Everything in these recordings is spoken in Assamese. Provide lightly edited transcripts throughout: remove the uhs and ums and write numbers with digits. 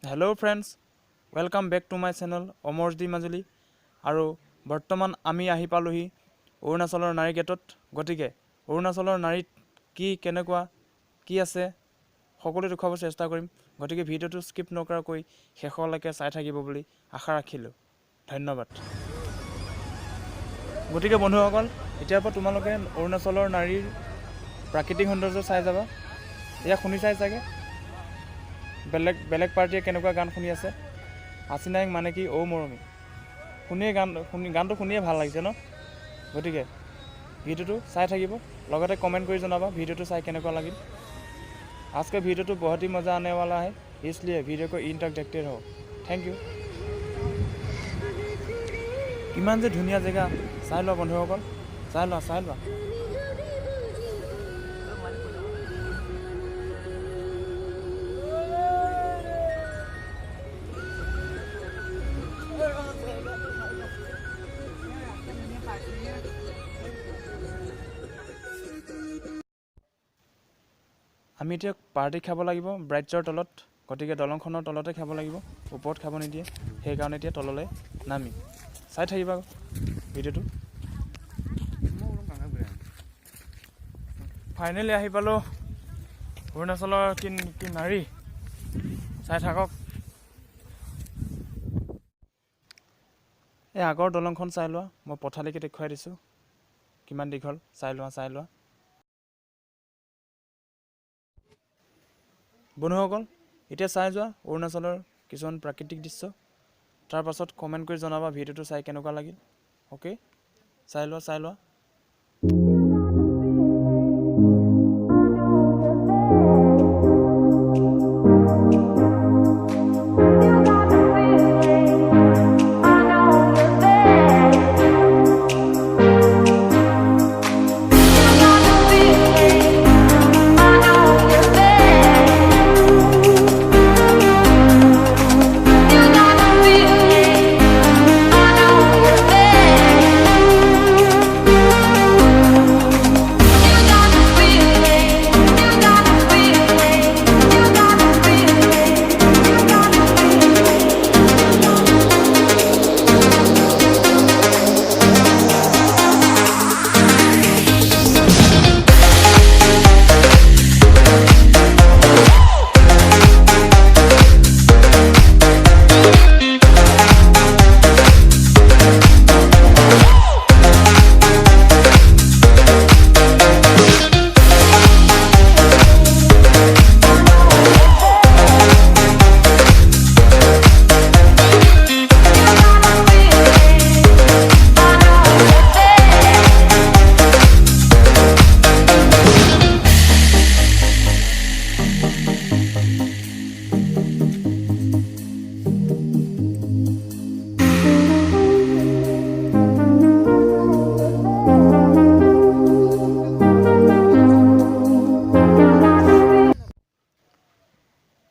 Hello friends, welcome back to my channel Omorjdi Majuli আৰু বৰ্তমান আমি আহি পালোহি অৰুণাচলৰ নাৰী গেটত গতিকে অৰুণাচলৰ নাৰীত কি কেনেকুৱা কি আছে সকলো দেখুৱাব চেষ্টা কৰিম গতিকে ভিডিওটো স্কিপ নকৰাকৈ শেষলৈকে চাই থাকিব বুলি আশা ৰাখিলোঁ ধন্যবাদ গতিকে বন্ধুসকল এতিয়াৰ পৰা তোমালোকে অৰুণাচলৰ নাৰীৰ প্ৰাকৃতিক সৌন্দৰ্য চাই যাবা এয়া শুনি চাই চাগে বেলেগ পাৰ্টিয়ে কেনেকুৱা গান শুনি আছে হাসিনা মানে কি ও মৰমী শুনিয়ে গানটো শুনিয়ে ভাল লাগিছে ন গতিকে ভিডিওটো চাই থাকিব লগতে কমেন্ট কৰি জনাবা ভিডিওটো চাই কেনেকুৱা লাগিল आज का वीडियो तो बहुत ही मज़ा आने वाला है इसलिए वीडियो को इन तक देखते रहो थैंक यू किमान जे धुनिया जगह चाই লোৱা বন্ধুসকল চাই লোৱা আমি এতিয়া পাৰ্টি খাব লাগিব ব্ৰাইটছৰ তলত গতিকে দলংখনৰ তলতে খাব লাগিব ওপৰত খাব নিদিয়ে সেইকাৰণে এতিয়া তললৈ নামি চাই থাকিবা ভিডিওটো ফাইনেলি আহি পালো অৰুণাচলৰ কি নাৰী চাই থাকক এই আগৰ দলংখন চাই লোৱা মই পথালিকে দেখুৱাই দিছোঁ কিমান দীঘল চাই লোৱা বন্ধুসকল এতিয়া চাই যোৱা অৰুণাচলৰ কিছুমান প্ৰাকৃতিক দৃশ্য তাৰ পাছত কমেন্ট কৰি জনাবা ভিডিওটো চাই কেনেকুৱা লাগিল ওকে চাই লোৱা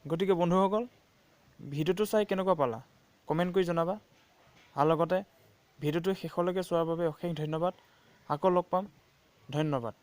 গতিকে বন্ধুসকল ভিডিওটো চাই কেনেকুৱা পালা কমেন্ট কৰি জনাবা আৰু লগতে ভিডিওটো শেষলৈকে চোৱাৰ বাবে অশেষ ধন্যবাদ আকৌ লগ পাম ধন্যবাদ